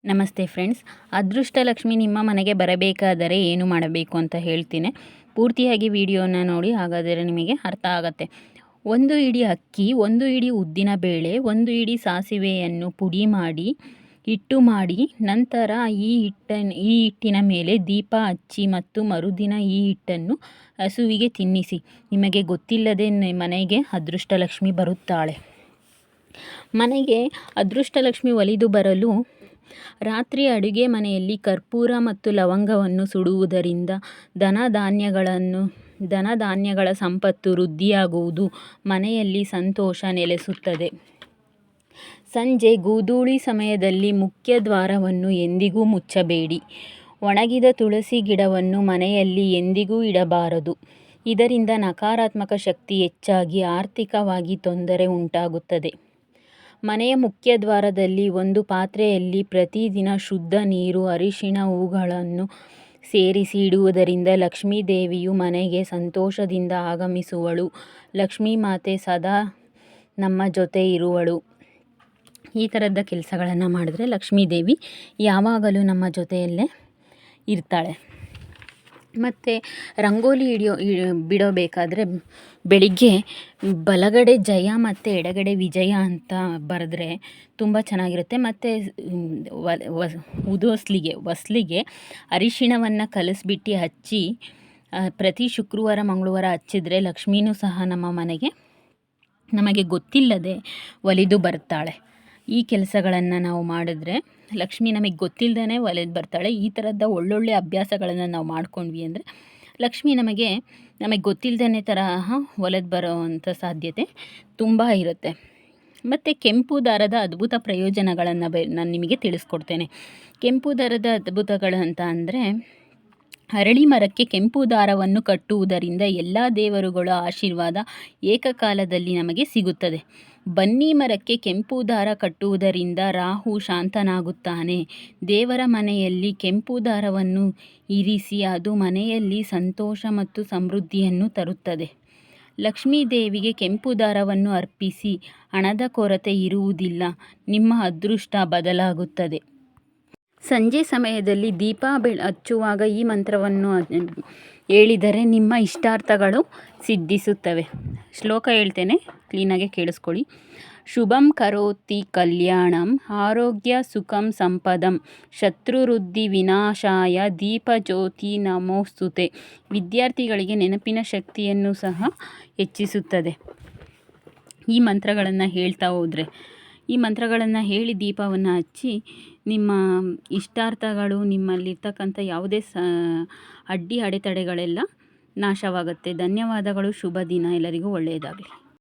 ನಮಸ್ತೆ ಫ್ರೆಂಡ್ಸ್. ಅದೃಷ್ಟಲಕ್ಷ್ಮಿ ನಿಮ್ಮ ಮನೆಗೆ ಬರಬೇಕಾದರೆ ಏನು ಮಾಡಬೇಕು ಅಂತ ಹೇಳ್ತೀನಿ. ಪೂರ್ತಿಯಾಗಿ ವಿಡಿಯೋನ ನೋಡಿ, ಹಾಗಾದರೆ ನಿಮಗೆ ಅರ್ಥ ಆಗುತ್ತೆ. 1 ಹಿಡಿ ಅಕ್ಕಿ, 1 ಹಿಡಿ ಉದ್ದಿನ ಬೇಳೆ, 1 ಹಿಡಿ ಸಾಸಿವೆಯನ್ನು ಪುಡಿ ಮಾಡಿ ಹಿಟ್ಟು ಮಾಡಿ, ನಂತರ ಈ ಹಿಟ್ಟಿನ ಮೇಲೆ ದೀಪ ಹಚ್ಚಿ ಮತ್ತು ಮರುದಿನ ಈ ಹಿಟ್ಟನ್ನು ಹಸುವಿಗೆ ತಿನ್ನಿಸಿ. ನಿಮಗೆ ಗೊತ್ತಿಲ್ಲದೆ ಮನೆಗೆ ಅದೃಷ್ಟಲಕ್ಷ್ಮಿ ಬರುತ್ತಾಳೆ. ಮನೆಗೆ ಅದೃಷ್ಟಲಕ್ಷ್ಮಿ ಒಲಿದು ಬರಲು ರಾತ್ರಿ ಅಡುಗೆ ಮನೆಯಲ್ಲಿ ಕರ್ಪೂರ ಮತ್ತು ಲವಂಗವನ್ನು ಸುಡುವುದರಿಂದ ಧನಧಾನ್ಯಗಳ ಸಂಪತ್ತು ವೃದ್ಧಿಯಾಗುವುದು, ಮನೆಯಲ್ಲಿ ಸಂತೋಷ ನೆಲೆಸುತ್ತದೆ. ಸಂಜೆ ಗೋಧೂಳಿ ಸಮಯದಲ್ಲಿ ಮುಖ್ಯ ದ್ವಾರವನ್ನು ಎಂದಿಗೂ ಮುಚ್ಚಬೇಡಿ. ಒಣಗಿದ ತುಳಸಿ ಗಿಡವನ್ನು ಮನೆಯಲ್ಲಿ ಎಂದಿಗೂ ಇಡಬಾರದು. ಇದರಿಂದ ನಕಾರಾತ್ಮಕ ಶಕ್ತಿ ಹೆಚ್ಚಾಗಿ ಆರ್ಥಿಕವಾಗಿ ತೊಂದರೆ ಉಂಟಾಗುತ್ತದೆ. ಮನೆಯ ಮುಖ್ಯ ದ್ವಾರದಲ್ಲಿ ಒಂದು ಪಾತ್ರೆಯಲ್ಲಿ ಪ್ರತಿದಿನ ಶುದ್ಧ ನೀರು, ಅರಿಶಿಣ, ಹೂಗಳನ್ನು ಸೇರಿಸಿ ಇಡುವುದರಿಂದ ಲಕ್ಷ್ಮೀ ದೇವಿಯು ಮನೆಗೆ ಸಂತೋಷದಿಂದ ಆಗಮಿಸುವಳು. ಲಕ್ಷ್ಮೀ ಮಾತೆ ಸದಾ ನಮ್ಮ ಜೊತೆ ಇರುವಳು. ಈ ಥರದ ಕೆಲಸಗಳನ್ನು ಮಾಡಿದ್ರೆ ಲಕ್ಷ್ಮೀ ದೇವಿ ಯಾವಾಗಲೂ ನಮ್ಮ ಜೊತೆಯಲ್ಲೇ ಇರ್ತಾಳೆ. ಮತ್ತು ರಂಗೋಲಿ ಬಿಡಬೇಕಾದ್ರೆ ಬೆಳಿಗ್ಗೆ ಬಲಗಡೆ ಜಯ ಮತ್ತು ಎಡಗಡೆ ವಿಜಯ ಅಂತ ಬರೆದ್ರೆ ತುಂಬ ಚೆನ್ನಾಗಿರುತ್ತೆ. ಮತ್ತು ಹೊಸ್ಲಿಗೆ ಅರಿಶಿಣವನ್ನು ಕಲಿಸ್ಬಿಟ್ಟು ಹಚ್ಚಿ ಪ್ರತಿ ಶುಕ್ರವಾರ ಮಂಗಳವಾರ ಹಚ್ಚಿದ್ರೆ ಲಕ್ಷ್ಮೀನೂ ಸಹ ನಮ್ಮ ಮನೆಗೆ ನಮಗೆ ಗೊತ್ತಿಲ್ಲದೆ ಒಲಿದು ಬರ್ತಾಳೆ. ಈ ಕೆಲಸಗಳನ್ನು ನಾವು ಮಾಡಿದ್ರೆ ಲಕ್ಷ್ಮಿ ನಮಗೆ ಗೊತ್ತಿಲ್ಲದೇ ಒಲಿದು ಬರ್ತಾಳೆ. ಈ ಥರದ ಒಳ್ಳೊಳ್ಳೆ ಅಭ್ಯಾಸಗಳನ್ನು ನಾವು ಮಾಡ್ಕೊಂಡ್ವಿ ಅಂದರೆ ಲಕ್ಷ್ಮಿ ನಮಗೆ ಗೊತ್ತಿಲ್ಲದೇ ತರಹ ಒಲಿದು ಬರೋವಂಥ ಸಾಧ್ಯತೆ ತುಂಬ ಇರುತ್ತೆ. ಮತ್ತು ಕೆಂಪು ದಾರದ ಅದ್ಭುತ ಪ್ರಯೋಜನಗಳನ್ನು ನಾನು ನಿಮಗೆ ತಿಳಿಸ್ಕೊಡ್ತೇನೆ. ಕೆಂಪು ದಾರದ ಅದ್ಭುತಗಳು ಅಂತ ಅಂದರೆ, ಅರಳಿ ಮರಕ್ಕೆ ಕೆಂಪು ದಾರವನ್ನು ಕಟ್ಟುವುದರಿಂದ ಎಲ್ಲ ದೇವರುಗಳ ಆಶೀರ್ವಾದ ಏಕಕಾಲದಲ್ಲಿ ನಮಗೆ ಸಿಗುತ್ತದೆ. ಬನ್ನಿ ಮರಕ್ಕೆ ಕೆಂಪು ದಾರ ಕಟ್ಟುವುದರಿಂದ ರಾಹು ಶಾಂತನಾಗುತ್ತಾನೆ. ದೇವರ ಮನೆಯಲ್ಲಿ ಕೆಂಪು ದಾರವನ್ನು ಇರಿಸಿ, ಅದು ಮನೆಯಲ್ಲಿ ಸಂತೋಷ ಮತ್ತು ಸಮೃದ್ಧಿಯನ್ನು ತರುತ್ತದೆ. ಲಕ್ಷ್ಮೀ ದೇವಿಗೆ ಕೆಂಪು ದಾರವನ್ನು ಅರ್ಪಿಸಿ, ಹಣದ ಕೊರತೆ ಇರುವುದಿಲ್ಲ, ನಿಮ್ಮ ಅದೃಷ್ಟ ಬದಲಾಗುತ್ತದೆ. ಸಂಜೆ ಸಮಯದಲ್ಲಿ ದೀಪ ಹಚ್ಚುವಾಗ ಈ ಮಂತ್ರವನ್ನು ಹೇಳಿದರೆ ನಿಮ್ಮ ಇಷ್ಟಾರ್ಥಗಳು ಸಿದ್ಧಿಸುತ್ತವೆ. ಶ್ಲೋಕ ಹೇಳ್ತೇನೆ, ಕ್ಲೀನಾಗಿ ಕೇಳಿಸ್ಕೊಳ್ಳಿ. ಶುಭಂ ಕರೋತಿ ಕಲ್ಯಾಣಂ ಆರೋಗ್ಯ ಸುಖಂ ಸಂಪದಂ ಶತ್ರುವೃದ್ಧಿ ವಿನಾಶಾಯ ದೀಪಜ್ಯೋತಿ ನಮೋಸ್ತುತೆ. ವಿದ್ಯಾರ್ಥಿಗಳಿಗೆ ನೆನಪಿನ ಶಕ್ತಿಯನ್ನು ಸಹ ಹೆಚ್ಚಿಸುತ್ತದೆ ಈ ಮಂತ್ರಗಳನ್ನು ಹೇಳ್ತಾ ಹೋದರೆ. ಈ ಮಂತ್ರಗಳನ್ನು ಹೇಳಿ ದೀಪವನ್ನು ಹಚ್ಚಿ ನಿಮ್ಮ ಇಷ್ಟಾರ್ಥಗಳು, ನಿಮ್ಮಲ್ಲಿರ್ತಕ್ಕಂಥ ಯಾವುದೇ ಅಡೆತಡೆಗಳೆಲ್ಲ ನಾಶವಾಗುತ್ತೆ. ಧನ್ಯವಾದಗಳು. ಶುಭ ದಿನ. ಎಲ್ಲರಿಗೂ ಒಳ್ಳೆಯದಾಗಲಿ.